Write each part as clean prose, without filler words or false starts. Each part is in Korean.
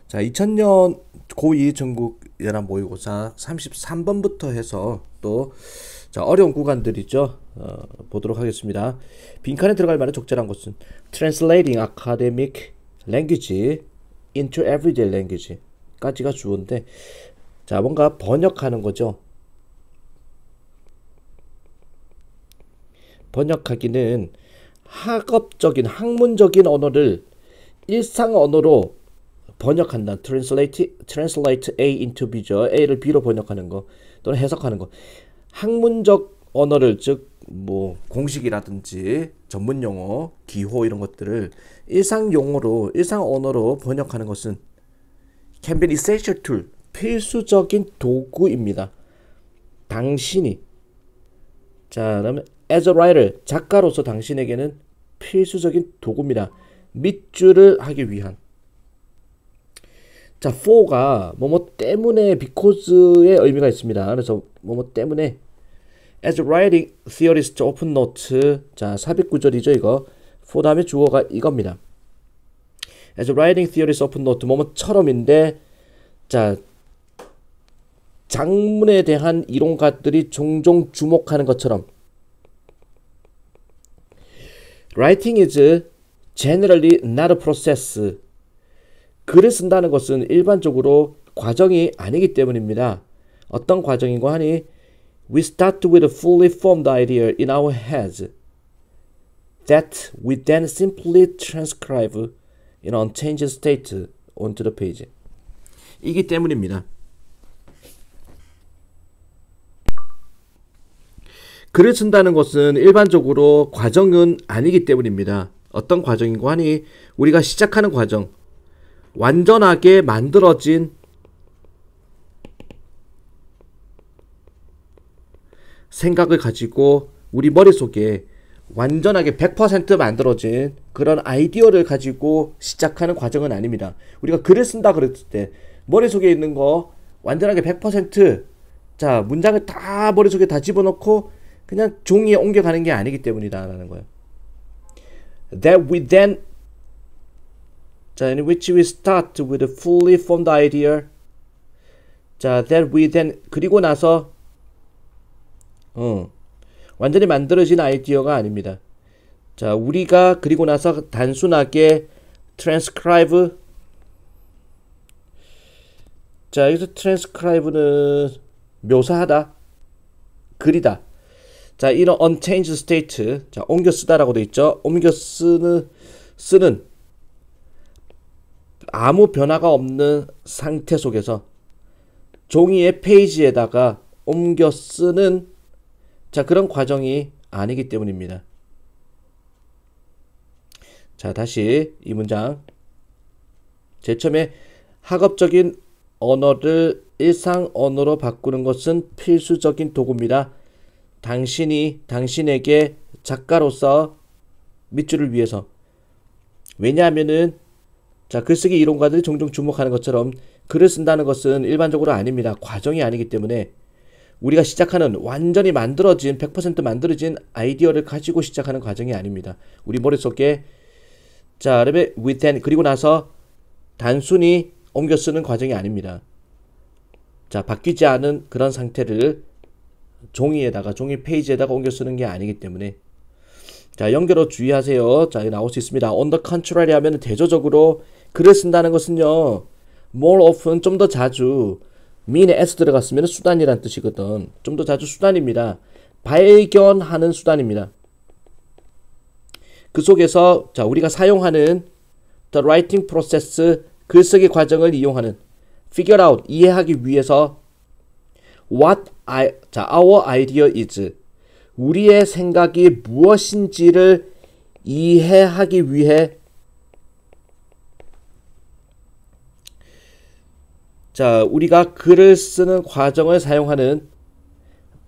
자, 2000년 고2 전국 연합 모의고사 33번부터 해서 또 자, 어려운 구간들이죠. 보도록 하겠습니다. 빈칸에 들어갈 만한 적절한 것은 Translating academic language into everyday language 까지가 주어인데, 자, 뭔가 번역하는 거죠. 번역하기는 학업적인 학문적인 언어를 일상 언어로 번역한다. translate A into B죠. A를 B로 번역하는 거 또는 해석하는 거. 학문적 언어를, 즉 뭐 공식이라든지 전문 용어, 기호 이런 것들을 일상 용어로, 일상 언어로 번역하는 것은 can be an essential tool, 필수적인 도구입니다. 당신이, 자, 그러면 as a writer, 작가로서 당신에게는 필수적인 도구입니다. 밑줄을 하기 위한. 자, for가 뭐뭐 때문에, because의 의미가 있습니다. 그래서 뭐뭐 때문에 as a writing theorist open note, 자, 삽입 구절이죠 이거. for 다음에 주어가 이겁니다. as a writing theorist open note, 뭐뭐처럼인데, 자, 작문에 대한 이론가들이 종종 주목하는 것처럼 writing is generally not a process. 글을 쓴다는 것은 일반적으로 과정이 아니기 때문입니다. 어떤 과정인고 하니 we start with a fully formed idea in our heads that we then simply transcribe in unchanged state onto the page. 이기 때문입니다. 글을 쓴다는 것은 일반적으로 과정은 아니기 때문입니다. 어떤 과정인고 하니 우리가 시작하는 과정, 완전하게 만들어진 생각을 가지고 우리 머릿속에 완전하게 100% 만들어진 그런 아이디어를 가지고 시작하는 과정은 아닙니다. 우리가 글을 쓴다 그랬을 때 머릿속에 있는 거 완전하게 100% 자, 문장을 다 머릿속에 다 집어넣고 그냥 종이에 옮겨가는 게 아니기 때문이다 라는 거예요. That we then, 자, in which we start with a fully formed idea. 자, that we then, 그리고 나서 완전히 만들어진 아이디어가 아닙니다. 자, 우리가 그리고 나서 단순하게 transcribe, 자, 여기서 transcribe는 묘사하다, 그리다. 자, 이런 unchanged state, 자, 옮겨 쓰다라고 되어 있죠. 옮겨 쓰는 아무 변화가 없는 상태 속에서 종이의 페이지에다가 옮겨 쓰는, 자, 그런 과정이 아니기 때문입니다. 자, 다시 이 문장. 제일 처음에 학업적인 언어를 일상 언어로 바꾸는 것은 필수적인 도구입니다. 당신에게 작가로서 밑줄을 위해서. 왜냐하면은, 자, 글쓰기 이론가들이 종종 주목하는 것처럼 글을 쓴다는 것은 일반적으로 아닙니다. 과정이 아니기 때문에 우리가 시작하는 완전히 만들어진 100% 만들어진 아이디어를 가지고 시작하는 과정이 아닙니다. 우리 머릿속에, 자, 그다음에 with then, 그리고 나서 단순히 옮겨 쓰는 과정이 아닙니다. 자, 바뀌지 않은 그런 상태를 종이에다가, 종이 페이지에다가 옮겨 쓰는 게 아니기 때문에. 자, 연결어 주의하세요. 자, 나올 수 있습니다. on the contrary 하면 대조적으로 글을 쓴다는 것은요, more often, 좀 더 자주, mean에 s 들어갔으면 수단이란 뜻이거든. 좀 더 자주 수단입니다. 발견하는 수단입니다. 그 속에서, 자, 우리가 사용하는 the writing process, 글쓰기 과정을 이용하는 figure out, 이해하기 위해서 자, our idea is, 우리의 생각이 무엇인지를 이해하기 위해, 자, 우리가 글을 쓰는 과정을 사용하는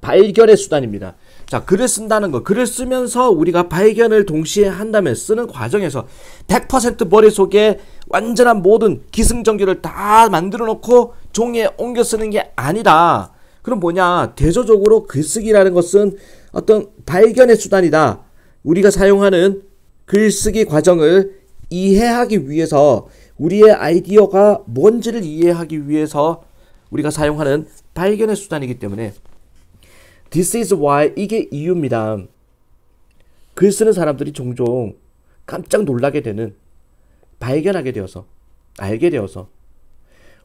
발견의 수단입니다. 자, 글을 쓴다는 거, 글을 쓰면서 우리가 발견을 동시에 한다면, 쓰는 과정에서 100% 머릿속에 완전한 모든 기승전결을 다 만들어 놓고 종이에 옮겨 쓰는 게 아니다. 그럼 뭐냐, 대조적으로 글쓰기라는 것은 어떤 발견의 수단이다. 우리가 사용하는 글쓰기 과정을 이해하기 위해서 우리의 아이디어가 뭔지를 이해하기 위해서 우리가 사용하는 발견의 수단이기 때문에 This is why 이게 이유입니다. 글 쓰는 사람들이 종종 깜짝 놀라게 되는 발견하게 되어서 알게 되어서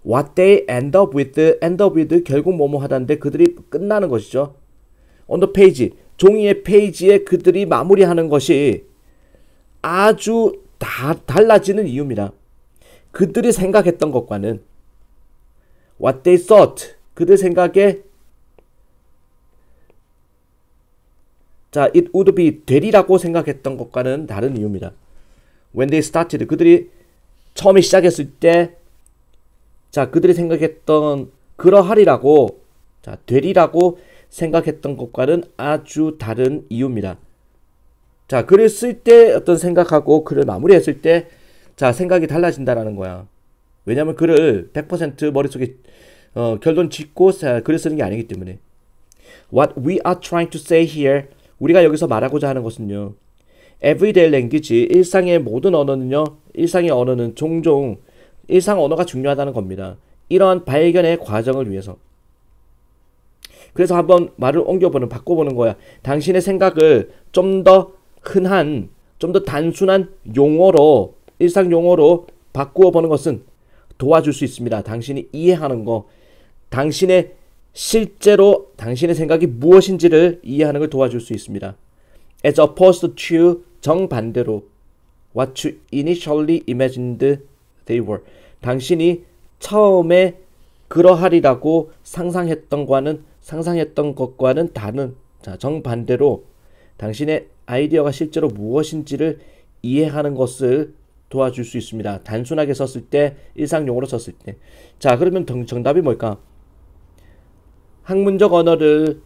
What they end up with 결국 뭐뭐 하다는데 그들이 끝나는 것이죠. On the page 종이의 페이지에 그들이 마무리하는 것이 아주 달라지는 이유입니다. 그들이 생각했던 것과는 What they thought 그들 생각에 it would be 되리라고 생각했던 것과는 다른 이유입니다. When they started 그들이 처음에 시작했을 때 그들이 생각했던 그러하리라고 되리라고 생각했던 것과는 아주 다른 이유입니다. 글을 쓸 때 어떤 생각하고 글을 마무리했을 때 생각이 달라진다라는 거야. 왜냐하면 글을 100% 머릿속에 결론 짓고 글을 쓰는 게 아니기 때문에. What we are trying to say here 우리가 여기서 말하고자 하는 것은요. Everyday language 일상의 모든 언어는요. 일상의 언어는 종종 일상 언어가 중요하다는 겁니다. 이러한 발견의 과정을 위해서. 그래서 한번 말을 바꿔보는 거야. 당신의 생각을 좀 더 흔한, 좀 더 단순한 용어로, 일상 용어로 바꾸어 보는 것은 도와줄 수 있습니다. 당신이 이해하는 거, 실제로 당신의 생각이 무엇인지를 이해하는 걸 도와줄 수 있습니다. As opposed to 정반대로 what you initially imagined they were. 당신이 처음에 그러하리라고 상상했던 것과는 다른 정반대로 당신의 아이디어가 실제로 무엇인지를 이해하는 것을 도와줄 수 있습니다. 단순하게 썼을 때, 일상용어로 썼을 때. 그러면 정답이 뭘까? 학문적 언어를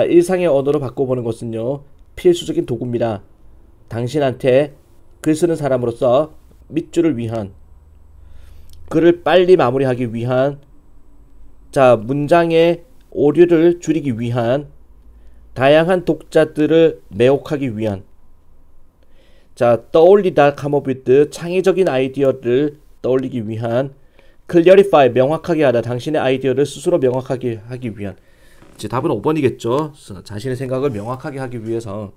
일상의 언어로 바꿔보는 것은요. 필수적인 도구입니다. 당신한테 글 쓰는 사람으로서 밑줄을 위한, 글을 빨리 마무리하기 위한, 문장의 오류를 줄이기 위한, 다양한 독자들을 매혹하기 위한, 떠올리다 come up with 창의적인 아이디어를 떠올리기 위한, clarify 명확하게 하다 당신의 아이디어를 스스로 명확하게 하기 위한. 답은 5번이겠죠. 자신의 생각을 명확하게 하기 위해서.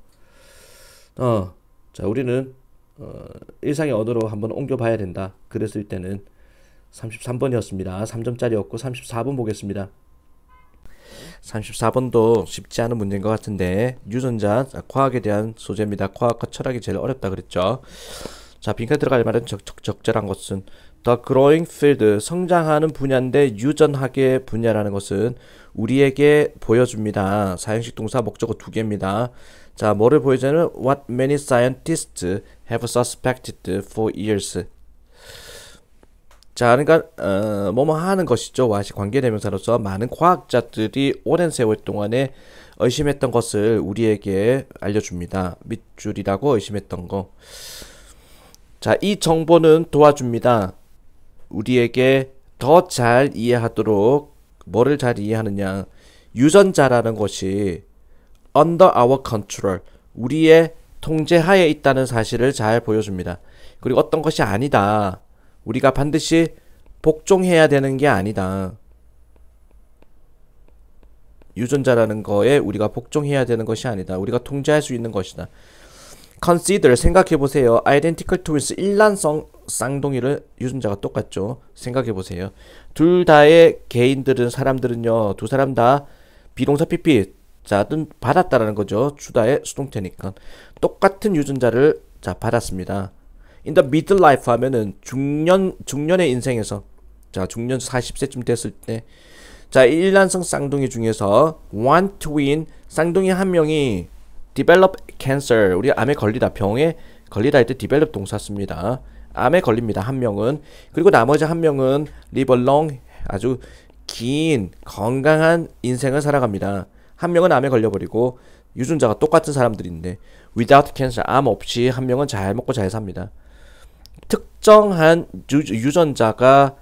우리는 일상의 언어로 한번 옮겨봐야 된다. 그랬을 때는 33번이었습니다. 3점짜리였고 34번 보겠습니다. 34번도 쉽지 않은 문제인 것 같은데 유전자 과학에 대한 소재입니다. 과학과 철학이 제일 어렵다 그랬죠. 빈칸 들어갈 말은 적절한 것은 The growing field 성장하는 분야인데 유전학의 분야라는 것은 우리에게 보여줍니다. 사형식 동사 목적어 2개입니다. 뭐를 보여주냐면 What many scientists have suspected for years. 그러니까 뭐뭐 하는 것이죠. 와시 관계대명사로서 많은 과학자들이 오랜 세월 동안에 의심했던 것을 우리에게 알려줍니다. 밑줄이라고 의심했던 거. 이 정보는 도와줍니다. 우리에게 더 잘 이해하도록. 뭐를 잘 이해하느냐. 유전자라는 것이 under our control, 우리의 통제하에 있다는 사실을 잘 보여줍니다. 그리고 어떤 것이 아니다. 우리가 반드시 복종해야 되는 게 아니다. 유전자라는 거에 우리가 복종해야 되는 것이 아니다. 우리가 통제할 수 있는 것이다. Consider, 생각해보세요. Identical twins, 일란성 쌍둥이를 유전자가 똑같죠. 생각해보세요. 둘 다의 개인들은, 사람들은요, 두 사람 다 비동사 PP, 는 받았다라는 거죠. 주다의 수동태니까. 똑같은 유전자를 받았습니다. In the midlife 하면은 중년의 인생에서, 중년 40세쯤 됐을 때, 일란성 쌍둥이 중에서 one twin, 쌍둥이 한 명이 develop cancer, 우리 암에 걸리다, 병에 걸리다 할 때 develop 동사 씁니다. 암에 걸립니다. 한 명은. 그리고 나머지 한 명은 live a long, 아주 긴 건강한 인생을 살아갑니다. 한 명은 암에 걸려버리고 유전자가 똑같은 사람들인데 without cancer, 암 없이 한 명은 잘 먹고 잘 삽니다. 특정한 유전자가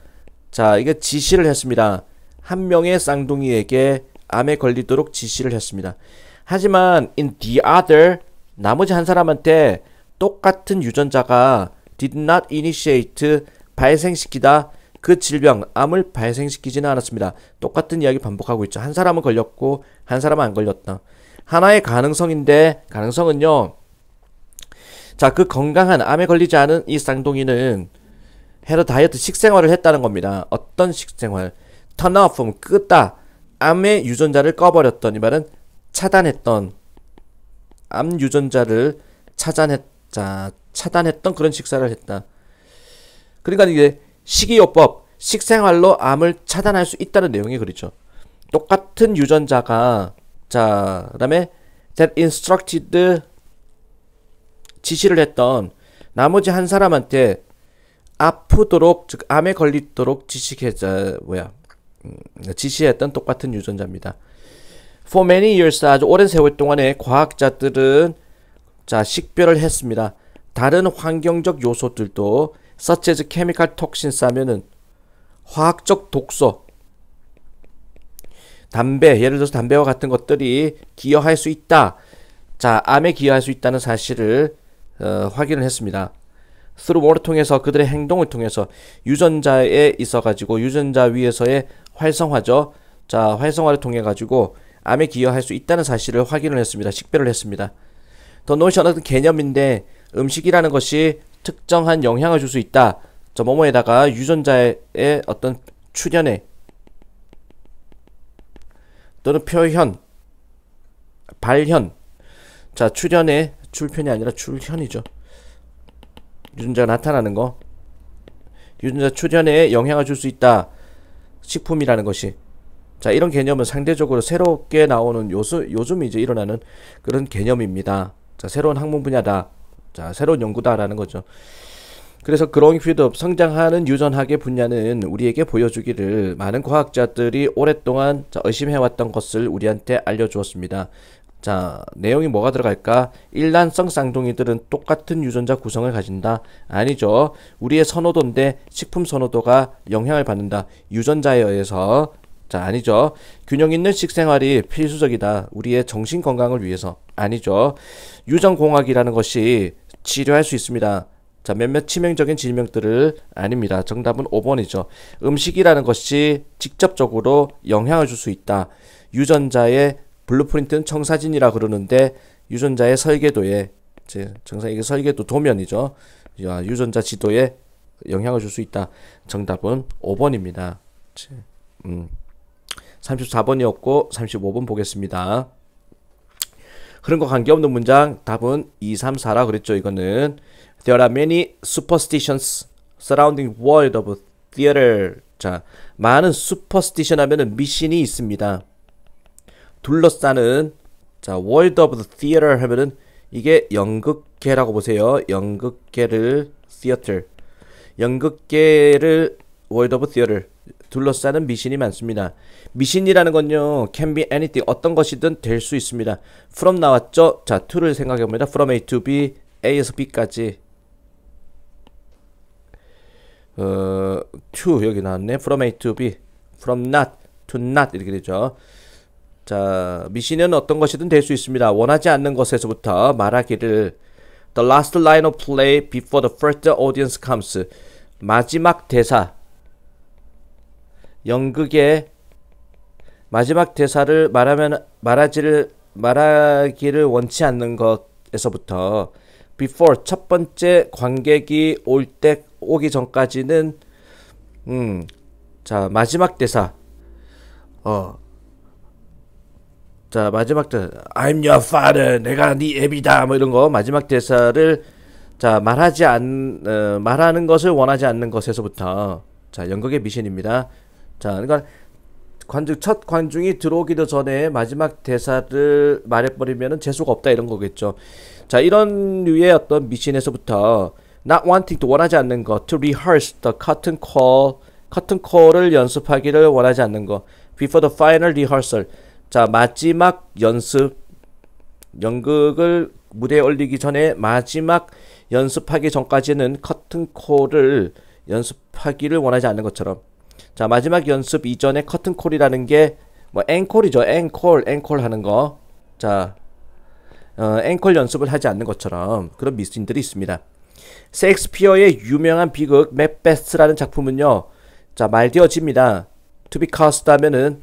이게 지시를 했습니다. 한 명의 쌍둥이에게 암에 걸리도록 지시를 했습니다. 하지만 in the other, 나머지 한 사람한테 똑같은 유전자가 did not initiate, 발생시키다. 그 질병, 암을 발생시키지는 않았습니다. 똑같은 이야기 반복하고 있죠. 한 사람은 걸렸고 한 사람은 안 걸렸다. 하나의 가능성인데 가능성은요. 자, 그 건강한 암에 걸리지 않은 이 쌍둥이는 헤로 다이어트 식생활을 했다는 겁니다. 어떤 식생활? turn off, 끄다. 암의 유전자를 꺼버렸던, 이 말은 차단했던, 암 유전자를 차단했던 그런 식사를 했다. 그러니까 이게 식이요법, 식생활로 암을 차단할 수 있다는 내용이 그렇죠. 똑같은 유전자가, 자, 그 다음에 that instructed, 지시를 했던 나머지 한 사람한테 아프도록, 즉 암에 걸리도록 지시했던 똑같은 유전자입니다. For many years, 아주 오랜 세월 동안에 과학자들은 자, 식별을 했습니다. 다른 환경적 요소들도 such as chemical toxins 하면은 화학적 독소, 담배, 예를 들어서 담배와 같은 것들이 기여할 수 있다. 자, 암에 기여할 수 있다는 사실을 확인을 했습니다. through 뭐를 통해서, 그들의 행동을 통해서 유전자에 있어가지고 유전자 위에서의 활성화죠. 자, 활성화를 통해 가지고 암에 기여할 수 있다는 사실을 확인을 했습니다. 식별을 했습니다. 더 노션은 개념인데 음식이라는 것이 특정한 영향을 줄 수 있다. 저 뭐뭐에다가 유전자의 어떤 출현에 또는 표현, 발현, 자, 출현에, 출편이 아니라 출현이죠. 유전자가 나타나는 거, 유전자 출현에 영향을 줄 수 있다. 식품이라는 것이. 자, 이런 개념은 상대적으로 새롭게 나오는 요즘 이제 일어나는 그런 개념입니다. 자, 새로운 학문 분야다. 자, 새로운 연구다라는 거죠. 그래서 growing field of, 성장하는 유전학의 분야는 우리에게 보여주기를 많은 과학자들이 오랫동안 의심해왔던 것을 우리한테 알려주었습니다. 자, 내용이 뭐가 들어갈까? 일란성 쌍둥이들은 똑같은 유전자 구성을 가진다? 아니죠. 우리의 선호도인데 식품 선호도가 영향을 받는다. 유전자에 의해서. 자, 아니죠. 균형 있는 식생활이 필수적이다. 우리의 정신 건강을 위해서. 아니죠. 유전공학이라는 것이 치료할 수 있습니다. 자, 몇몇 치명적인 질병들을. 아닙니다. 정답은 5번이죠. 음식이라는 것이 직접적으로 영향을 줄 수 있다. 유전자의 블루프린트는 청사진이라 그러는데 유전자의 설계도에, 이게 설계도 도면이죠. 유전자 지도에 영향을 줄 수 있다. 정답은 5번입니다. 34번이었고 35번 보겠습니다. 흐름과 관계없는 문장, 답은 2, 3, 4라 그랬죠. 이거는 There are many superstitions surrounding world of theater. 자, 많은 superstition 하면은 미신이 있습니다. 둘러싸는, 자, world of the theater 하면은 이게 연극계라고 보세요. 연극계를 theater, 연극계를 world of theater, 둘러싸는 미신이 많습니다. 미신이라는 건요, can be anything, 어떤 것이든 될 수 있습니다. from 나왔죠? 자, to를 생각해 봅니다. from A to B, A에서 B까지. to 여기 나왔네. from A to B, from not to not 이렇게 되죠. 자, 미신은 어떤 것이든 될 수 있습니다. 원하지 않는 것에서부터 말하기를 The last line of play before the first audience comes. 마지막 대사, 연극의 마지막 대사를 말하기를 원치 않는 것에서부터 before, 첫 번째 관객이 오기 전까지는 자, 마지막 대사, 자, 마지막 대사, I'm your father, 내가 네 애비다, 뭐 이런 거, 마지막 대사를, 자, 말하는 것을 원하지 않는 것에서부터, 자, 연극의 미신입니다. 자, 그러니까 첫 관중이 들어오기도 전에 마지막 대사를 말해버리면은 재수가 없다, 이런 거겠죠. 자, 이런 류의 어떤 미신에서부터 not wanting to, 원하지 않는 것, to rehearse the curtain call을 연습하기를 원하지 않는 것, before the final rehearsal. 자, 마지막 연습, 연극을 무대에 올리기 전에 마지막 연습하기 전까지는 커튼콜을 연습하기를 원하지 않는 것처럼. 자, 마지막 연습 이전에 커튼콜이라는 게 뭐 앵콜이죠. 앵콜 하는 거. 자, 앵콜 연습을 하지 않는 것처럼 그런 미신들이 있습니다. 셰익스피어의 유명한 비극 맥베스라는 작품은요. 자, 말되어집니다. To be cursed 하면은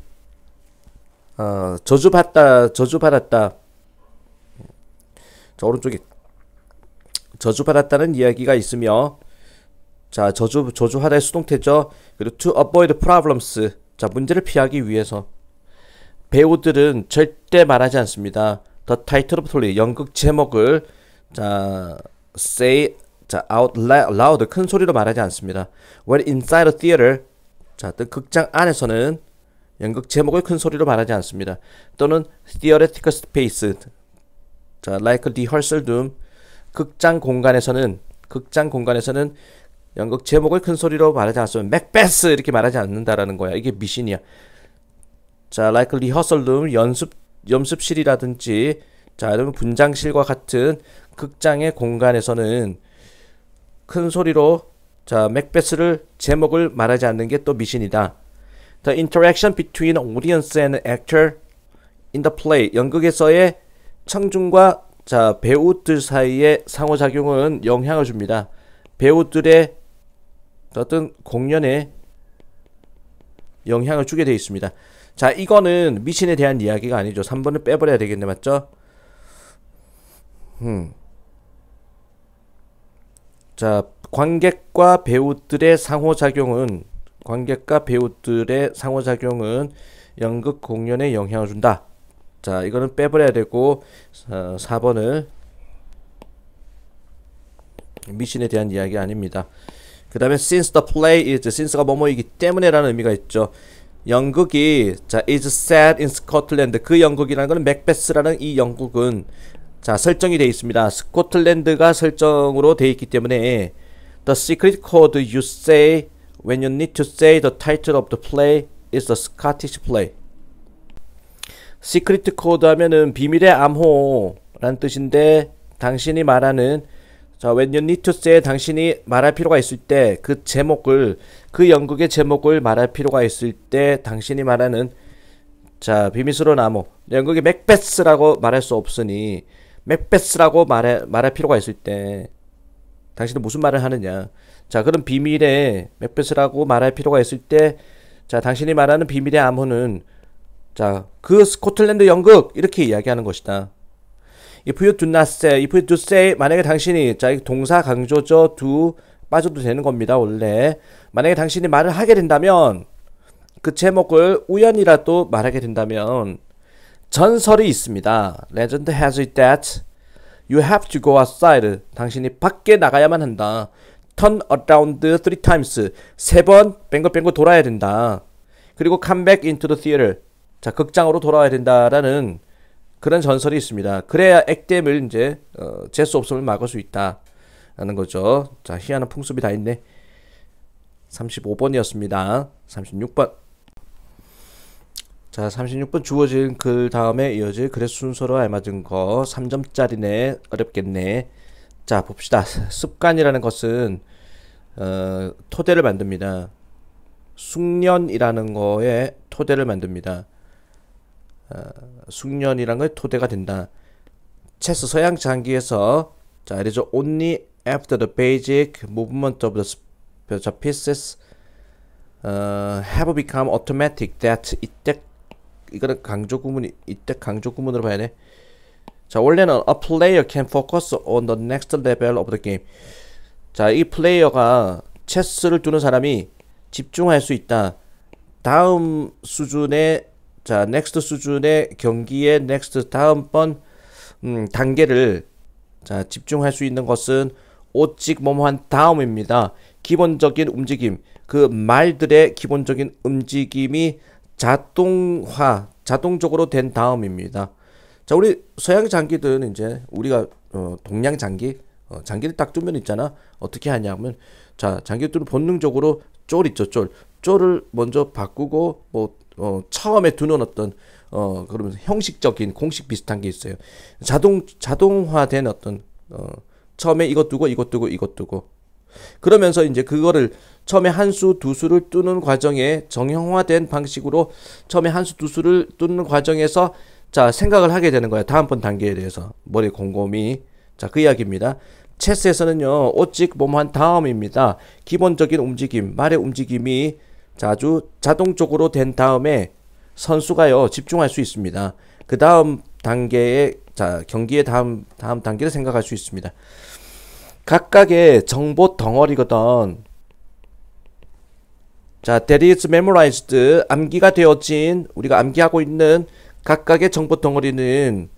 저주받았다. 자, 오른쪽에 저주받았다는 이야기가 있으며, 자, 저주하다의 수동태죠. 그리고 to avoid problems. 자, 문제를 피하기 위해서. 배우들은 절대 말하지 않습니다. The title of play. 연극 제목을 자, say 자, out loud. 큰 소리로 말하지 않습니다. When inside a theater. 자, 극장 안에서는 연극 제목을 큰 소리로 말하지 않습니다. 또는 theoretical space. 자, like rehearsal room. 극장 공간에서는 연극 제목을 큰 소리로 말하지 않습니다. 맥베스 이렇게 말하지 않는다라는 거야. 이게 미신이야. 자, like rehearsal room, 연습실이라든지, 자, 여러분 분장실과 같은 극장의 공간에서는 큰 소리로 자, 맥베스를 제목을 말하지 않는 게 또 미신이다. The interaction between audience and actor in the play. 연극에서의 청중과 자, 배우들 사이의 상호작용은 영향을 줍니다. 배우들의 어떤 공연에 영향을 주게 되어 있습니다. 자, 이거는 미신에 대한 이야기가 아니죠. 3번을 빼버려야 되겠네, 맞죠? 자, 관객과 배우들의 상호작용은 연극 공연에 영향을 준다. 자, 이거는 빼버려야 되고 4번을 미신에 대한 이야기 아닙니다. 그 다음에 since the play is, since가 뭐뭐이기 때문에 라는 의미가 있죠. 연극이 자, is set in Scotland. 그 연극이라는 거는 맥베스라는 이 연극은 자, 설정이 되어 있습니다. 스코틀랜드가 설정으로 되어 있기 때문에 the secret code you say when you need to say the title of the play is the Scottish play. 시크릿 코드 하면은 비밀의 암호라는 뜻인데, 당신이 말하는 자, when you need to say, 당신이 말할 필요가 있을 때 그 제목을, 그 연극의 제목을 말할 필요가 있을 때 당신이 말하는 자, 비밀스러운 암호. 연극의 맥베스라고 말할 수 없으니 맥베스라고 말할 필요가 있을 때 당신은 무슨 말을 하느냐. 자, 그런 비밀의 맥베스라고 말할 필요가 있을 때 자, 당신이 말하는 비밀의 암호는 자, 그 스코틀랜드 연극 이렇게 이야기하는 것이다. If you do not say, if you do say, 만약에 당신이 자, 동사 강조죠. do 빠져도 되는 겁니다. 원래 만약에 당신이 말을 하게 된다면, 그 제목을 우연이라도 말하게 된다면 전설이 있습니다. Legend has it that you have to go outside. 당신이 밖에 나가야만 한다. Turn around 3 times. 3번 뱅글뱅글 돌아야 된다. 그리고 come back into the theater. 자, 극장으로 돌아와야 된다라는 그런 전설이 있습니다. 그래야 액땜을 이제 재수 없음을 막을 수 있다 라는 거죠. 자, 희한한 풍습이 다 있네. 35번이었습니다. 36번. 자, 36번 주어진 글 다음에 이어질 글의 순서로 알맞은 거 3점짜리네. 어렵겠네. 자, 봅시다. 습관이라는 것은 토대를 만듭니다. 숙련이라는 거에 토대를 만듭니다. 숙련이란 걸 토대가 된다. 체스 서양 장기에서 자, it is only after the basic movement of the pieces have become automatic that 이때, 이거는 강조 구문이, 이때 강조 구문으로 봐야 돼. 자, 원래는 a player can focus on the next level of the game. 자, 이 플레이어가 체스를 두는 사람이 집중할 수 있다. 다음 수준의 자, 넥스트 수준의 경기의 넥스트 다음번 단계를 자, 집중할 수 있는 것은 오직 뭐뭐한 다음입니다. 기본적인 움직임, 그 말들의 기본적인 움직임이 자동적으로 된 다음입니다. 자, 우리 서양 장기들은 이제 우리가 동양 장기, 장기를 딱 두면 있잖아. 어떻게 하냐면 자, 장기들은 본능적으로 쫄 있죠, 쫄을 먼저 바꾸고 뭐 처음에 두는 어떤 그러면 형식적인 공식 비슷한 게 있어요. 자동화된 어떤 처음에 이것 두고 이것 두고 이것 두고 그러면서 이제 그거를 처음에 한 수 두 수를 뚜는 과정에 정형화된 방식으로 처음에 한 수 두 수를 뚜는 과정에서 자, 생각을 하게 되는 거야. 다음번 단계에 대해서 머리 곰곰이. 자, 그 이야기입니다. 체스에서는요, 오직 뭐뭐한 다음입니다. 기본적인 움직임, 말의 움직임이 아주 자동적으로 된 다음에 선수가요, 집중할 수 있습니다. 그 다음 단계의, 경기의 다음 단계를 생각할 수 있습니다. 각각의 정보 덩어리거든. that is memorized, 암기가 되어진, 우리가 암기하고 있는 각각의 정보 덩어리는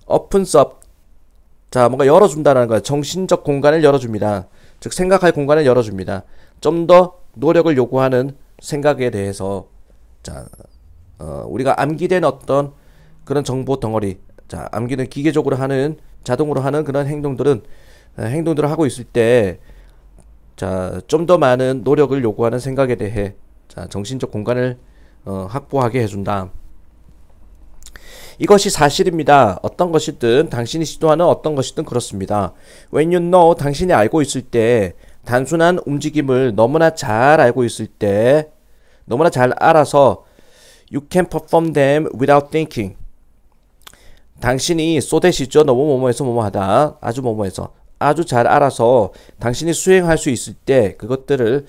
opens up, 뭔가 열어준다는 거야. 정신적 공간을 열어줍니다. 즉, 생각할 공간을 열어줍니다. 좀 더 노력을 요구하는 생각에 대해서, 우리가 암기된 어떤 그런 정보 덩어리, 암기는 기계적으로 하는, 자동으로 하는 그런 행동들을 하고 있을 때, 좀 더 많은 노력을 요구하는 생각에 대해, 정신적 공간을 확보하게 해준다. 이것이 사실입니다. 어떤 것이든, 당신이 시도하는 어떤 것이든 그렇습니다. When you know, 당신이 알고 있을 때, 단순한 움직임을 너무나 잘 알고 있을 때, 너무나 잘 알아서 you can perform them without thinking. 당신이 쏘대시죠. 너무 뭐뭐해서 뭐뭐하다. 아주 뭐뭐해서. 아주 잘 알아서 당신이 수행할 수 있을 때, 그것들을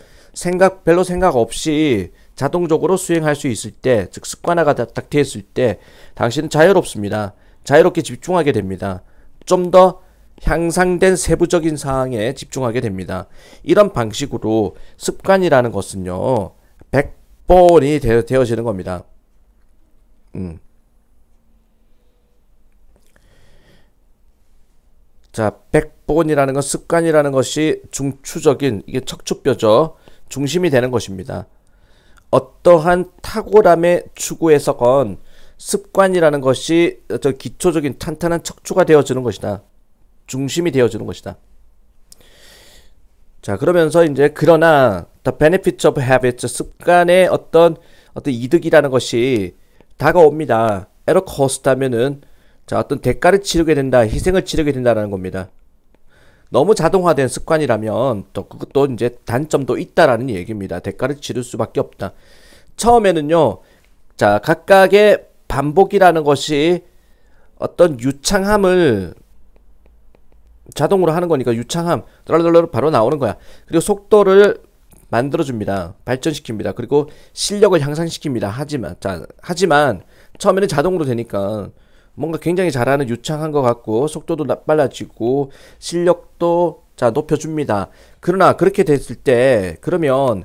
별로 생각 없이 자동적으로 수행할 수 있을 때, 즉 습관화가 딱 되어 있을 때 당신은 자유롭습니다. 자유롭게 집중하게 됩니다. 좀 더 향상된 세부적인 사항에 집중하게 됩니다. 이런 방식으로 습관이라는 것은요, 100번이 되어지는 겁니다. 100번이라는 건, 습관이라는 것이 중추적인, 이게 척추뼈죠. 중심이 되는 것입니다. 어떠한 탁월함의 추구에서건 습관이라는 것이 기초적인 탄탄한 척추가 되어지는 것이다. 중심이 되어지는 것이다. 그러면서 이제, 그러나 the benefits of habits, 습관의 어떤 이득이라는 것이 다가옵니다. at a cost 하면은, 어떤 대가를 치르게 된다, 희생을 치르게 된다는 겁니다. 너무 자동화된 습관이라면 또 그것도 이제 단점도 있다라는 얘기입니다. 대가를 치를 수밖에 없다. 처음에는요, 각각의 반복이라는 것이 어떤 유창함을 자동으로 하는 거니까, 유창함, 바로 나오는 거야. 그리고 속도를 만들어줍니다. 발전시킵니다. 그리고 실력을 향상시킵니다. 하지만 처음에는 자동으로 되니까 뭔가 굉장히 잘하는, 유창한 것 같고, 속도도 빨라지고, 실력도 높여줍니다. 그러나 그렇게 됐을 때, 그러면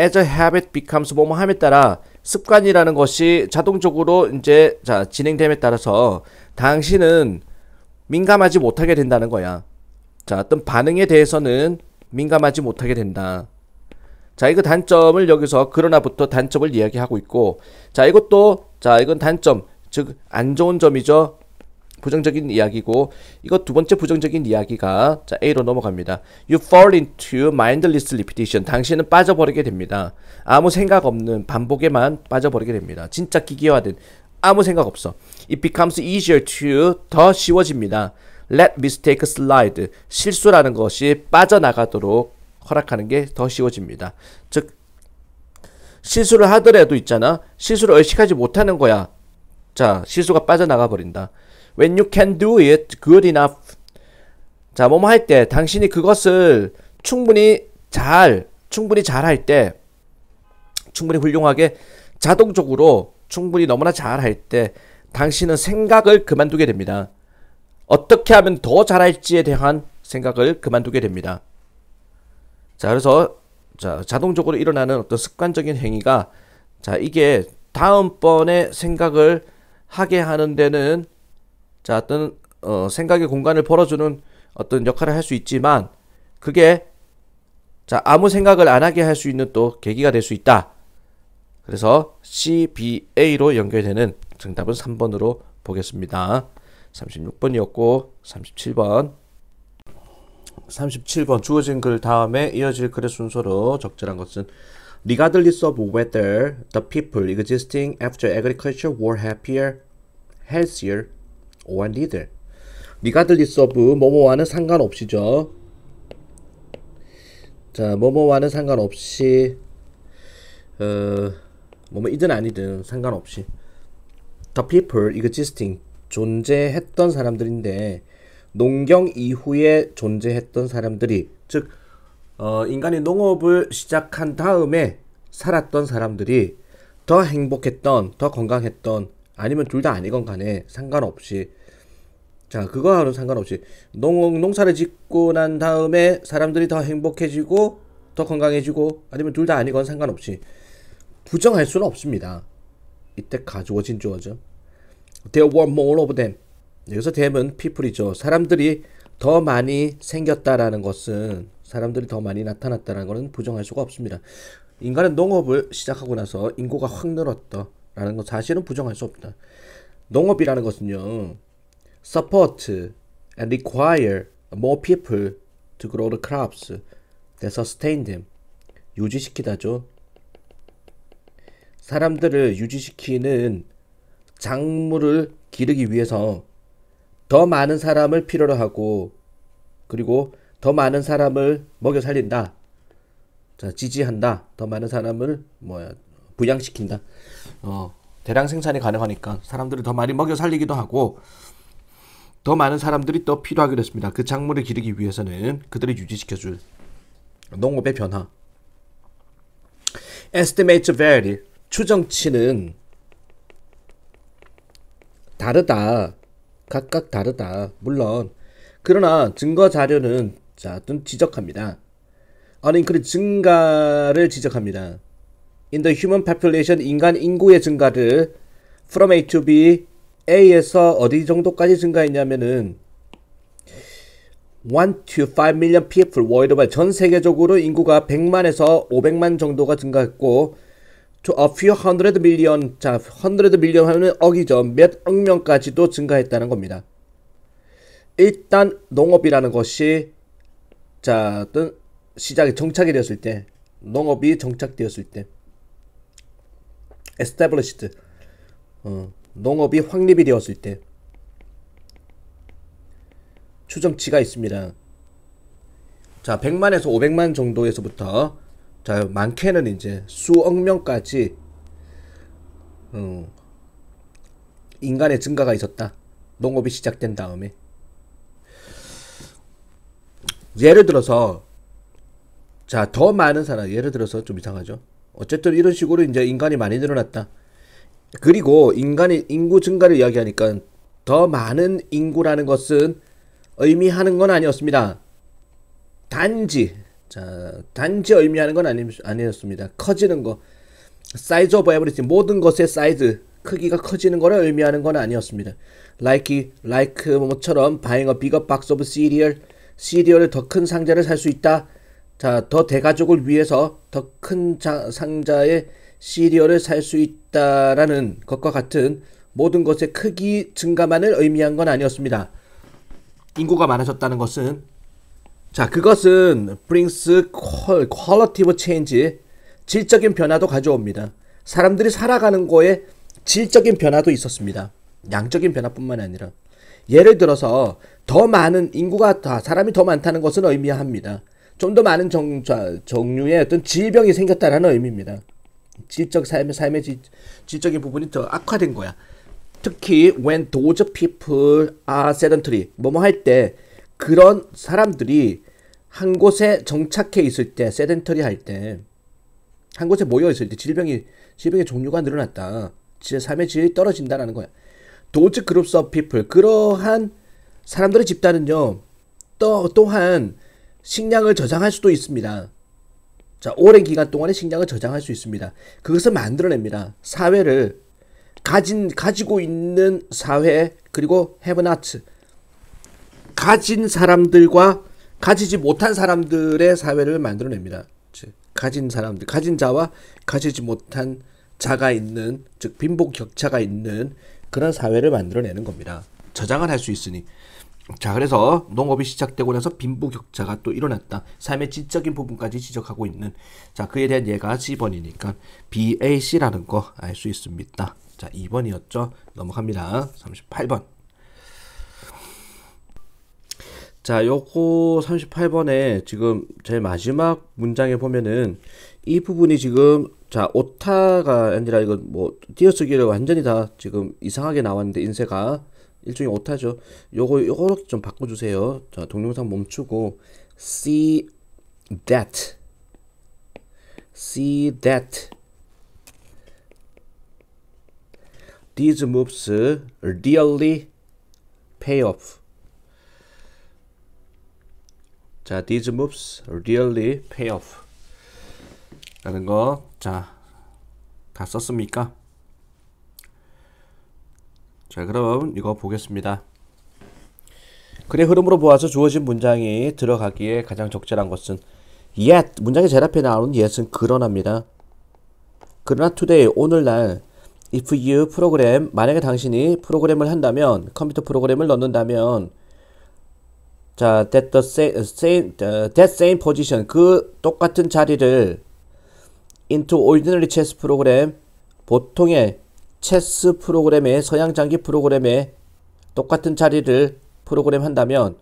as a habit becomes 뭐뭐함에 따라 습관이라는 것이 자동적으로 이제 진행됨에 따라서 당신은 민감하지 못하게 된다는 거야. 어떤 반응에 대해서는 민감하지 못하게 된다. 이거 단점을 여기서, 그러나부터 단점을 이야기하고 있고, 이건 단점, 즉 안 좋은 점이죠. 부정적인 이야기고, 이거 두 번째 부정적인 이야기가 A로 넘어갑니다. You fall into mindless repetition. 당신은 빠져버리게 됩니다. 아무 생각 없는 반복에만 빠져버리게 됩니다. 진짜 기계화된, 아무 생각 없어. It becomes easier to, 더 쉬워집니다. Let mistake slide. 실수라는 것이 빠져나가도록 허락하는 게 더 쉬워집니다. 즉, 실수를 하더라도 있잖아, 실수를 의식하지 못하는 거야. 실수가 빠져나가 버린다. When you can do it good enough. 뭐뭐 할 때, 당신이 그것을 충분히 잘 할 때, 충분히 훌륭하게, 자동적으로, 충분히 너무나 잘 할 때, 당신은 생각을 그만두게 됩니다. 어떻게 하면 더 잘할지에 대한 생각을 그만두게 됩니다. 그래서, 자동적으로 일어나는 어떤 습관적인 행위가, 이게 다음번에 생각을 하게 하는 데는, 어떤 생각의 공간을 벌어주는 어떤 역할을 할 수 있지만, 그게 아무 생각을 안 하게 할 수 있는 또 계기가 될 수 있다. 그래서 CBA로 연결되는 정답은 3번으로 보겠습니다. 36번이었고 37번 주어진 글 다음에 이어질 글의 순서로 적절한 것은 regardless of whether the people existing after agriculture were happier, healthier, or neither. regardless of 뭐뭐와는 상관없이죠. 뭐뭐와는 상관없이, 뭐뭐이든 아니든 상관없이, the people existing, 존재했던 사람들인데, 농경 이후에 존재했던 사람들이, 즉 인간이 농업을 시작한 다음에 살았던 사람들이 더 행복했던, 더 건강했던, 아니면 둘 다 아니건 간에 상관없이, 자, 그거하고는 상관없이 농사를 짓고 난 다음에 사람들이 더 행복해지고 더 건강해지고, 아니면 둘 다 아니건 상관없이 부정할 수는 없습니다. 이때 가주어진 주어죠. There were more of them. 여기서 them은 people이죠. 사람들이 더 많이 생겼다라는 것은, 사람들이 더 많이 나타났다는 것은 부정할 수가 없습니다. 인간은 농업을 시작하고 나서 인구가 확 늘었다라는 것 사실은 부정할 수 없다. 농업이라는 것은요, support and require more people to grow the crops that sustain them. 유지시키다죠. 사람들을 유지시키는 작물을 기르기 위해서 더 많은 사람을 필요로 하고, 그리고 더 많은 사람을 먹여 살린다. 자, 지지한다. 더 많은 사람을 부양시킨다. 대량 생산이 가능하니까 사람들을 더 많이 먹여 살리기도 하고, 더 많은 사람들이 또 필요하게 됐습니다. 그 작물을 기르기 위해서는 그들을 유지시켜줄 농업의 변화. Estimates vary. 추정치는 다르다. 각각 다르다. 물론 그러나 증거 자료는 지적합니다. unenclosed 증가를 지적합니다. In the human population, 인간 인구의 증가를 from A to B, A에서 어디 정도까지 증가했냐면은 1 to 5 million people worldwide, 전 세계적으로 인구가 100만에서 500만 정도가 증가했고, to a few hundred million, 자, hundred million 하면 억이죠. 몇 억 명까지도 증가했다는 겁니다. 일단 농업이라는 것이 어떤 시작이 정착이 되었을 때, 농업이 정착되었을 때, established, 농업이 확립이 되었을 때 추정치가 있습니다. 자, 100만에서 500만 정도에서부터, 자, 많게는 이제 수억 명까지 인간의 증가가 있었다. 농업이 시작된 다음에. 예를 들어서, 자, 더 많은 사람, 예를 들어서 좀 이상하죠. 어쨌든 이런 식으로 이제 인간이 많이 늘어났다. 그리고 인구 증가를 이야기하니까 더 많은 인구라는 것은 의미하는 건 아니었습니다. 단지 의미하는 건 아니었습니다. 커지는 거, size of everything, 모든 것의 사이즈, 크기가 커지는 거를 의미하는 건 아니었습니다. like 뭐처럼 buying a bigger box of cereal, 시리얼을 더 큰 상자를 살 수 있다. 자, 더 대가족을 위해서 더 큰 상자의 시리얼을 살 수 있다라는 것과 같은 모든 것의 크기 증가만을 의미한 건 아니었습니다. 인구가 많아졌다는 것은, 자, 그것은 brings qualitative change, 질적인 변화도 가져옵니다. 사람들이 살아가는 거에 질적인 변화도 있었습니다. 양적인 변화뿐만 아니라, 예를 들어서 더 많은 인구가 사람이 더 많다는 것은 의미합니다. 좀 더 많은 종류의 어떤 질병이 생겼다라는 의미입니다. 삶의 질적인 부분이 더 악화된 거야. 특히 when those people are sedentary, 뭐뭐 할 때, 그런 사람들이 한 곳에 정착해 있을 때, sedentary 할 때, 한 곳에 모여 있을 때 질병의 종류가 늘어났다. 삶의 질이 떨어진다라는 거야. those groups of people, 그러한 사람들의 집단은요, 또한 식량을 저장할 수도 있습니다. 자, 오랜 기간 동안에 식량을 저장할 수 있습니다. 그것을 만들어냅니다. 사회를 가지고 있는 사회, 그리고 have not, 가진 사람들과 가지지 못한 사람들의 사회를 만들어냅니다. 즉, 가진 사람들, 가진 자와 가지지 못한 자가 있는, 즉 빈부격차가 있는 그런 사회를 만들어내는 겁니다. 저장을 할 수 있으니. 자, 그래서 농업이 시작되고 나서 빈부격차가 또 일어났다. 삶의 지적인 부분까지 지적하고 있는, 자, 그에 대한 예가 G번이니까 BAC라는 거 알 수 있습니다. 자, 2번이었죠. 넘어갑니다. 38번. 자, 요거 38번에 지금 제일 마지막 문장에 보면은 이 부분이 지금, 자, 오타가 아니라 이거 뭐 띄어쓰기를 완전히 다 지금 이상하게 나왔는데, 인쇄가 일종의 오타죠. 요렇게 좀 바꿔주세요. 자, 동영상 멈추고 see that these moves really pay off. 자, these moves really pay off 라는 거, 자, 다 썼습니까? 자, 그럼 이거 보겠습니다. 글의 흐름으로 보아서 주어진 문장이 들어가기에 가장 적절한 것은 yet, 문장의 제일 앞에 나오는 yet은 그러나입니다. 그러나 today, 오늘날 if you 프로그램, 만약에 당신이 프로그램을 한다면, 컴퓨터 프로그램을 넣는다면, 자, that same position, 그 똑같은 자리를 into ordinary chess 프로그램, 보통의 체스 프로그램의, 서양장기 프로그램의 똑같은 자리를 프로그램 한다면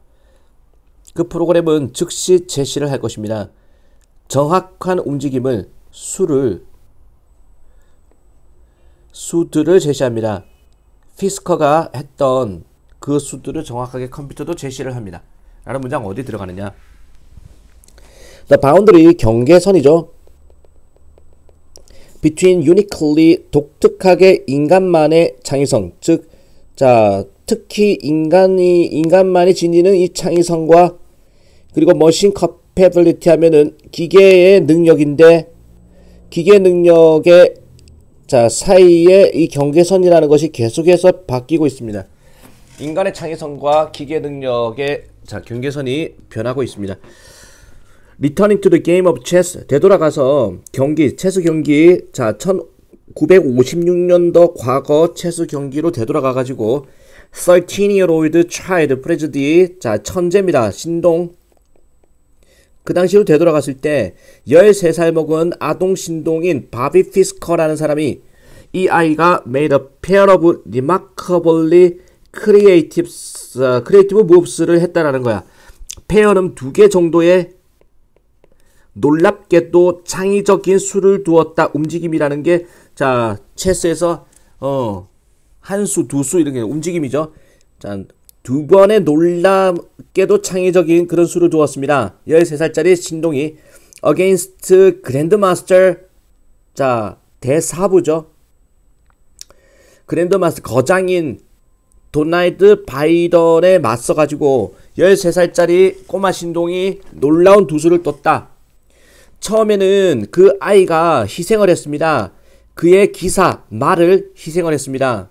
그 프로그램은 즉시 제시를 할 것입니다. 정확한 움직임을, 수들을 제시합니다. 피스커가 했던 그 수들을 정확하게 컴퓨터도 제시를 합니다. 라는 문장 어디 들어가느냐? The boundary, 경계선이죠. Between uniquely, 독특하게 인간만의 창의성, 즉, 자, 특히 인간만이 지니는 이 창의성과, 그리고 machine capability 하면은 기계의 능력인데, 기계 능력의, 자, 사이에 이 경계선이라는 것이 계속해서 바뀌고 있습니다. 인간의 창의성과 기계 능력의, 자, 경계선이 변하고 있습니다. Returning to the game of chess, 되돌아가서 경기, 체스 경기, 자, 1956년도 과거 체스 경기로 되돌아가가지고 13-year-old child prejudice, 자, 천재입니다. 신동. 그 당시로 되돌아갔을 때 13살 먹은 아동 신동인 바비 피스커라는 사람이, 이 아이가 made a pair of remarkably creative moves를 했다라는 거야. 페어는 2개 정도의 놀랍게도 창의적인 수를 두었다. 움직임이라는 게, 자, 체스에서 한 수, 두 수 이런 게 움직임이죠. 자, 2번의 놀랍게도 창의적인 그런 수를 두었습니다. 13살짜리 신동이 against grandmaster, 자, 대사부죠. 그랜드마스터 거장인 도널드 바이던에 맞서가지고 13살짜리 꼬마 신동이 놀라운 두 수를 떴다. 처음에는 그 아이가 희생을 했습니다. 그의 기사, 말을 희생을 했습니다.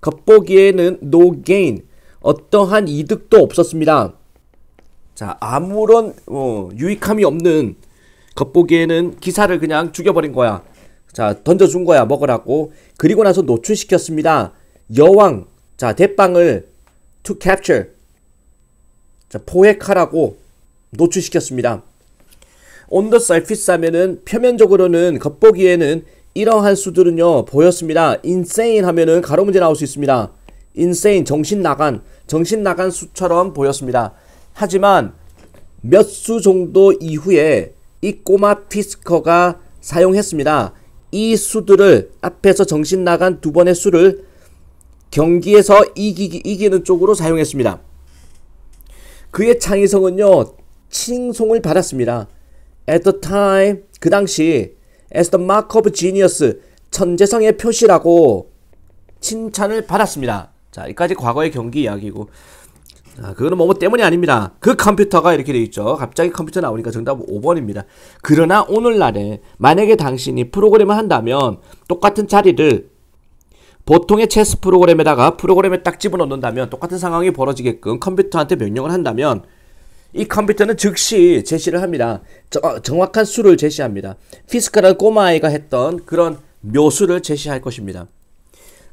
겉보기에는 no gain, 어떠한 이득도 없었습니다. 자, 아무런 유익함이 없는, 겉보기에는 기사를 그냥 죽여버린 거야. 자, 던져준 거야, 먹으라고. 그리고 나서 노출시켰습니다. 여왕, 자, 대빵을 to capture, 자, 포획하라고 노출시켰습니다. on the surface 하면은 표면적으로는, 겉보기에는 이러한 수들은요 보였습니다. insane 하면은 가로문제 나올 수 있습니다. insane, 정신 나간 수처럼 보였습니다. 하지만 몇 수 정도 이후에 이 꼬마 피스커가 사용했습니다. 이 수들을, 앞에서 정신 나간 2번의 수를 경기에서 이기는 쪽으로 사용했습니다. 그의 창의성은요 칭송을 받았습니다. At the time, 그 당시 as the mark of genius, 천재성의 표시라고 칭찬을 받았습니다. 자, 여기까지 과거의 경기 이야기고, 자, 그거는 뭐뭐 때문이 아닙니다. 그 컴퓨터가 이렇게 돼 있죠. 갑자기 컴퓨터 나오니까 정답은 5번입니다. 그러나 오늘날에 만약에 당신이 프로그램을 한다면 똑같은 자리를 보통의 체스 프로그램에다가 프로그램에 딱 집어넣는다면, 똑같은 상황이 벌어지게끔 컴퓨터한테 명령을 한다면 이 컴퓨터는 즉시 제시를 합니다. 정확한 수를 제시합니다. 피스커라는 꼬마아이가 했던 그런 묘수를 제시할 것입니다.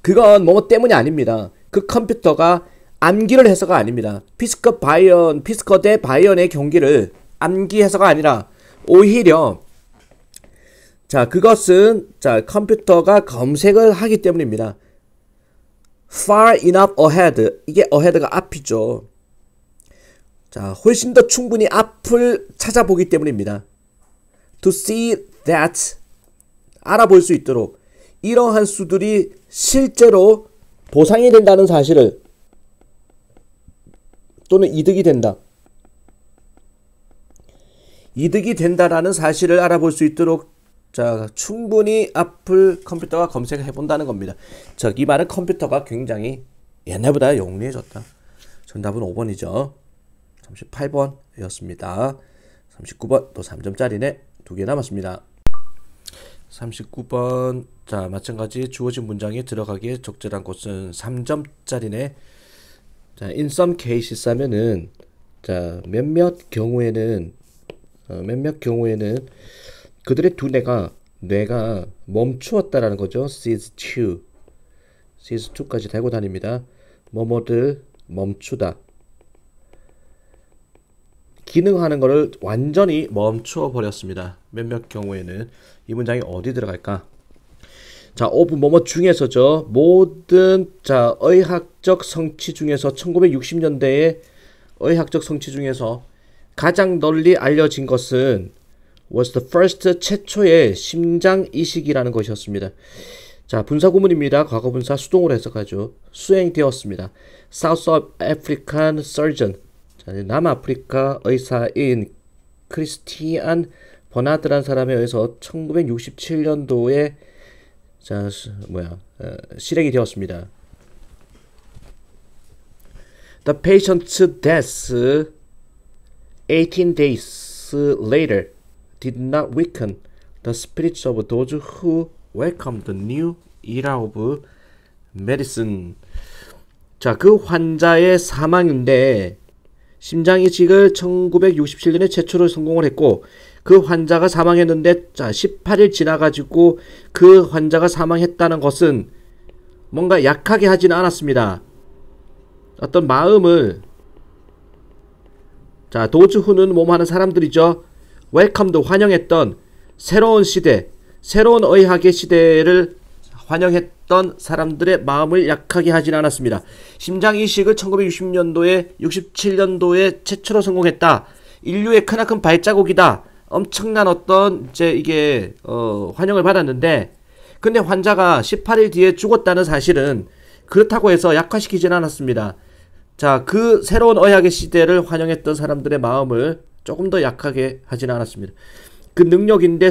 그건 뭐뭐 때문이 아닙니다. 그 컴퓨터가 암기를 해서가 아닙니다. 피스커 대 바이언의 경기를 암기해서가 아니라 오히려, 자, 그것은, 자, 컴퓨터가 검색을 하기 때문입니다. far enough ahead, 이게 ahead가 앞이죠. 자, 훨씬 더 충분히 앞을 찾아보기 때문입니다. To see that, 알아볼 수 있도록 이러한 수들이 실제로 보상이 된다는 사실을 또는 이득이 된다. 이득이 된다라는 사실을 알아볼 수 있도록 자, 충분히 애플 컴퓨터가 검색을 해본다는 겁니다. 자, 이 말은 컴퓨터가 굉장히 옛날보다 용이해졌다. 정답은 5번이죠. 38번이었습니다. 39번 또 3점짜리네. 2개 남았습니다. 39번 자, 마찬가지 주어진 문장에 들어가기에 적절한 곳은 3점짜리네. 자, in some cases 하면은 자, 몇몇 경우에는 그들의 뇌가 멈추었다라는 거죠. cease to까지 달고 다닙니다. 뭐뭐들 멈추다. 기능하는 것을 완전히 멈추어 버렸습니다. 몇몇 경우에는 이 문장이 어디 들어갈까? 자, of 뭐뭐 중에서죠. 모든 자, 의학적 성취 중에서 1960년대의 의학적 성취 중에서 가장 널리 알려진 것은 was the first 최초의 심장 이식이라는 것이었습니다. 자, 분사구문입니다. 과거분사 수동으로 해석하죠. 수행되었습니다. South African surgeon 자, 남아프리카 의사인 크리스티안 버나드라는 사람에 의해서 1967년도에 자, 실행이 되었습니다. The patient's death 18 days later did not weaken the spirits of those who welcomed the new era of medicine. 자, 그 환자의 사망인데 심장이식을 1967년에 최초로 성공을 했고 그 환자가 사망했는데 자, 18일 지나가지고 그 환자가 사망했다는 것은 뭔가 약하게 하지는 않았습니다. 어떤 마음을 자, 도즈후는 뭐뭐 하는 사람들이죠. 웰컴도 환영했던 새로운 시대, 새로운 의학의 시대를 환영했던 사람들의 마음을 약하게 하진 않았습니다. 심장이식을 1960년도에 67년도에 최초로 성공했다. 인류의 크나큰 발자국이다. 엄청난 어떤 이게 환영을 받았는데 근데 환자가 18일 뒤에 죽었다는 사실은 그렇다고 해서 약화시키진 않았습니다. 자, 그 새로운 의학의 시대를 환영했던 사람들의 마음을 조금 더 약하게 하진 않았습니다. 그 능력인데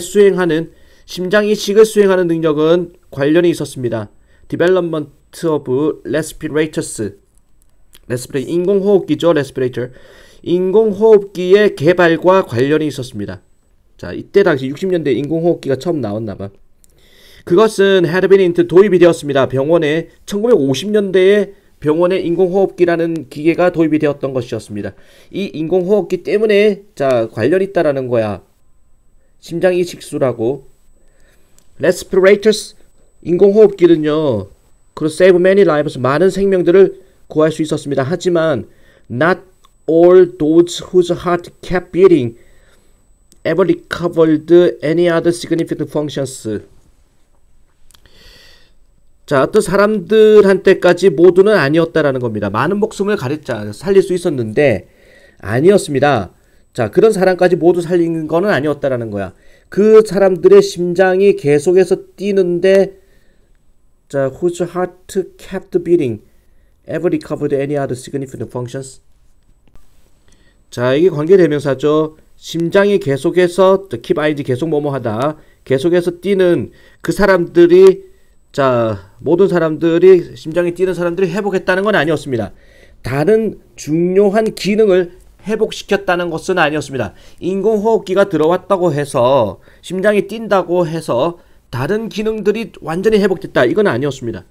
심장이식을 수행하는 능력은 관련이 있었습니다. Development of respirators. 인공호흡기죠. respirator. 인공호흡기의 개발과 관련이 있었습니다. 자, 이때 당시 60년대 인공호흡기가 처음 나왔나봐. 그것은 had been into 도입이 되었습니다. 병원에 1950년대에 병원에 인공호흡기라는 기계가 도입이 되었던 것이었습니다. 이 인공호흡기 때문에 자, 관련이 있다라는 거야. 심장이식술하고 respirators 인공호흡기는요. 그 save many lives 많은 생명들을 구할 수 있었습니다. 하지만 not all those whose heart kept beating ever recovered any other significant functions. 자, 어떤 사람들한테까지 모두는 아니었다라는 겁니다. 많은 목숨을 살릴 수 있었는데 아니었습니다. 자, 그런 사람까지 모두 살린 거는 아니었다라는 거야. 그 사람들의 심장이 계속해서 뛰는데 자, whose heart kept beating ever recovered any other significant functions. 자, 이게 관계대명사죠. 심장이 계속해서 keep ing 계속 뭐뭐하다. 계속해서 뛰는 그 사람들이 자, 모든 사람들이 심장이 뛰는 사람들이 회복했다는 건 아니었습니다. 다른 중요한 기능을 회복시켰다는 것은 아니었습니다. 인공호흡기가 들어왔다고 해서 심장이 뛴다고 해서 다른 기능들이 완전히 회복됐다. 이건 아니었습니다.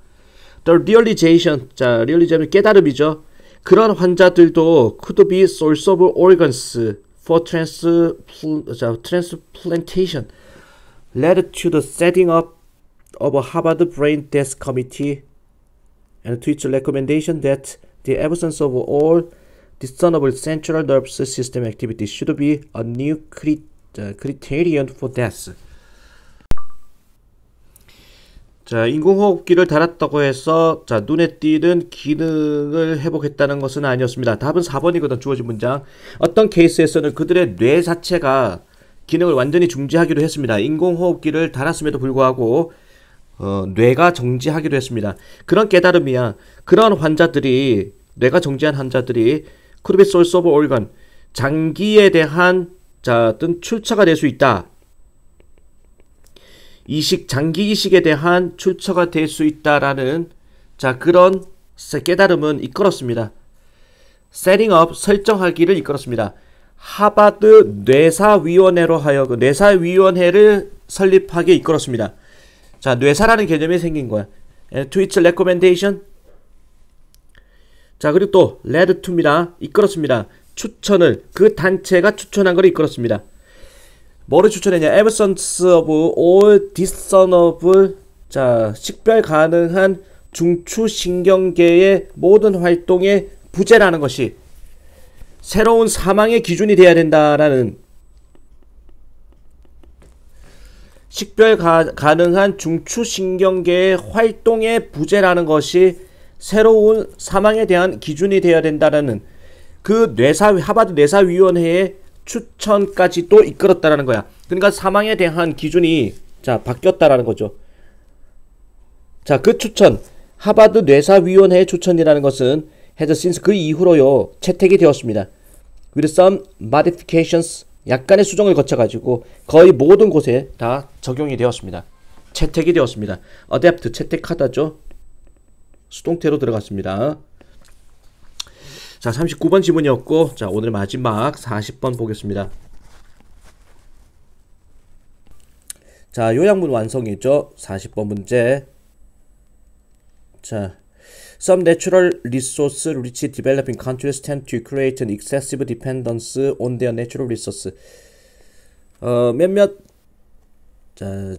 The realization, 자, realization은 깨달음이죠. 그런 환자들도 could be source of organs for transplantation led to the setting up of a Harvard Brain Death Committee and to its recommendation that the absence of all discernible central nervous system activity should be a new criterion for death. 자, 인공호흡기를 달았다고 해서 자, 눈에 띄는 기능을 회복했다는 것은 아니었습니다. 답은 4번이거든. 주어진 문장. 어떤 케이스에서는 그들의 뇌 자체가 기능을 완전히 중지하기로 했습니다. 인공호흡기를 달았음에도 불구하고 뇌가 정지하기로 했습니다. 그런 깨달음이야. 그런 환자들이 뇌가 정지한 환자들이 could be source of organ. 장기에 대한 어떤 출처가 될 수 있다. 장기 이식에 대한 출처가 될 수 있다라는 그런 깨달음은 이끌었습니다. setting up, 설정하기를 이끌었습니다. 하버드 뇌사위원회로 하여금 뇌사위원회를 설립하게 이끌었습니다. 뇌사라는 개념이 생긴 거야. to its recommendation. 그리고 또 led to입니다. 이끌었습니다. 추천을, 그 단체가 추천한 걸 이끌었습니다. 뭐를 추천했냐? absence of all discernible, 식별 가능한 중추신경계의 모든 활동의 부재라는 것이 새로운 사망의 기준이 돼야 된다라는, 식별 가능한 중추신경계의 활동의 부재라는 것이 새로운 사망에 대한 기준이 돼야 된다라는 그 하버드 뇌사위원회의 추천까지 또 이끌었다라는 거야. 그러니까 사망에 대한 기준이 바뀌었다라는 거죠. 그 추천, 하버드 뇌사위원회의 추천이라는 것은 has since, 그 이후로요, 채택이 되었습니다. with some modifications, 약간의 수정을 거쳐가지고 거의 모든 곳에 다 적용이 되었습니다. 채택이 되었습니다. adapt, 채택하다죠. 수동태로 들어갔습니다. 39번 지문이었고, 오늘 마지막 40번 보겠습니다. 요약문 완성이죠. 40번 문제. Some natural resource rich developing countries tend to create an excessive dependence on their natural resource. 몇몇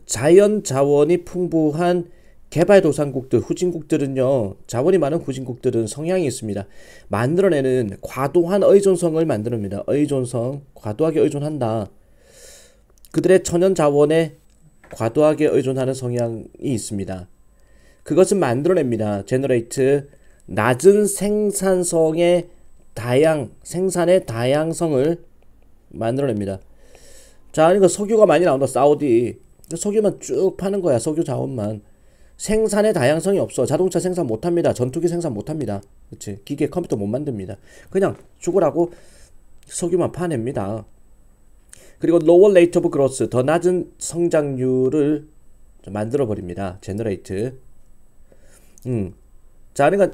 자연 자원이 풍부한 개발도상국들, 후진국들은요, 자원이 많은 후진국들은 성향이 있습니다. 만들어내는 과도한 의존성을 만듭니다. 의존성, 과도하게 의존한다. 그들의 천연 자원에 과도하게 의존하는 성향이 있습니다. 그것은 만들어냅니다. generate, 낮은 생산성의 생산의 다양성을 만들어냅니다. 그러니까 석유가 많이 나온다. 사우디. 석유만 쭉 파는 거야. 석유 자원만. 생산의 다양성이 없어. 자동차 생산 못합니다. 전투기 생산 못합니다. 그치? 기계, 컴퓨터 못 만듭니다. 그냥 죽으라고 석유만 파냅니다. 그리고 lower rate of growth, 더 낮은 성장률을 만들어버립니다. generate. 그러니까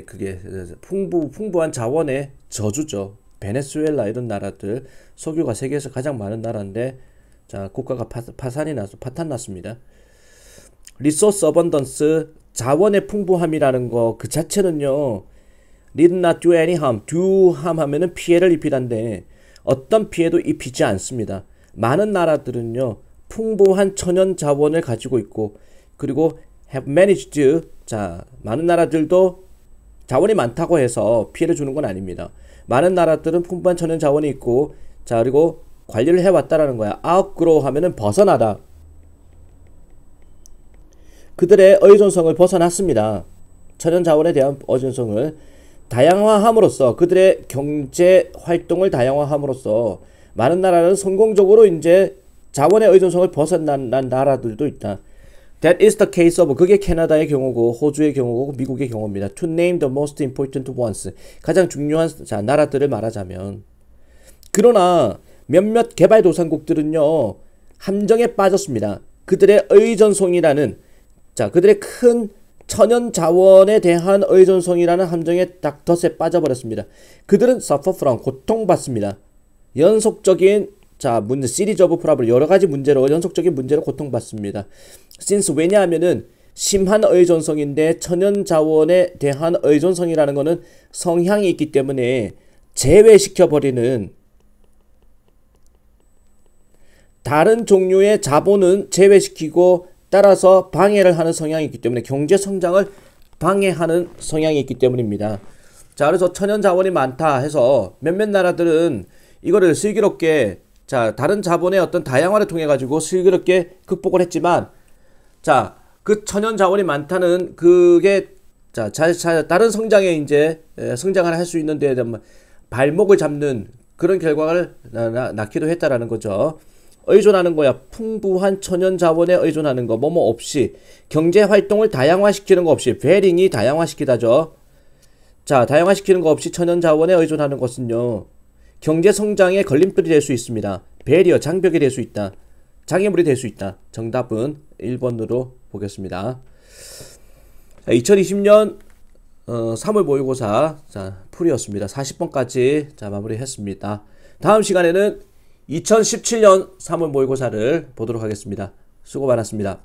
그게 풍부한 자원의 저주죠. 베네수엘라 이런 나라들, 석유가 세계에서 가장 많은 나라인데, 국가가 파탄 났습니다. 리소스 어번던스, 자원의 풍부함이라는 거 그 자체는요, did not do any harm, do harm 하면은 피해를 입히단데 어떤 피해도 입히지 않습니다. 많은 나라들은요, 풍부한 천연 자원을 가지고 있고, 그리고 have managed, 많은 나라들도 자원이 많다고 해서 피해를 주는 건 아닙니다. 많은 나라들은 풍부한 천연 자원이 있고, 그리고 관리를 해왔다라는 거야. outgrow 하면은 벗어나다. 그들의 의존성을 벗어났습니다. 천연 자원에 대한 의존성을 다양화함으로써, 그들의 경제 활동을 다양화함으로써 많은 나라는 성공적으로 이제 자원의 의존성을 벗어난 나라들도 있다. That is the case of, 그게 캐나다의 경우고 호주의 경우고 미국의 경우입니다. To name the most important ones, 가장 중요한 나라들을 말하자면. 그러나 몇몇 개발도상국들은요, 함정에 빠졌습니다. 그들의 의존성이라는, 그들의 큰 천연 자원에 대한 의존성이라는 함정에 딱 덫에 빠져버렸습니다. 그들은 suffer from, 고통받습니다. 연속적인 문제, series of problem, 여러가지 문제로, 연속적인 문제로 고통받습니다. since, 왜냐하면은 심한 의존성인데 천연 자원에 대한 의존성이라는 것은 성향이 있기 때문에 제외시켜버리는, 다른 종류의 자본은 제외시키고 따라서 방해를 하는 성향이 있기 때문에, 경제 성장을 방해하는 성향이 있기 때문입니다. 그래서 천연 자원이 많다 해서 몇몇 나라들은 이거를 슬기롭게, 다른 자본의 어떤 다양화를 통해 가지고 슬기롭게 극복을 했지만, 그 천연 자원이 많다는 그게 다른 성장에 이제 성장을 할 수 있는 데에 대한 발목을 잡는 그런 결과를 낳기도 했다라는 거죠. 의존하는 거야. 풍부한 천연 자원에 의존하는 거, 없이 경제 활동을 다양화시키는 거 없이, 베링이 다양화시키다죠. 자, 다양화시키는 것 없이 천연자원에 의존하는 것은요, 경제 성장의 걸림돌이 될 수 있습니다. 배리어, 장벽이 될 수 있다. 장애물이 될 수 있다. 정답은 1번으로 보겠습니다. 2020년 3월 모의고사 풀이였습니다. 40번까지 마무리했습니다. 다음 시간에는 2017년 3월 모의고사를 보도록 하겠습니다. 수고 많았습니다.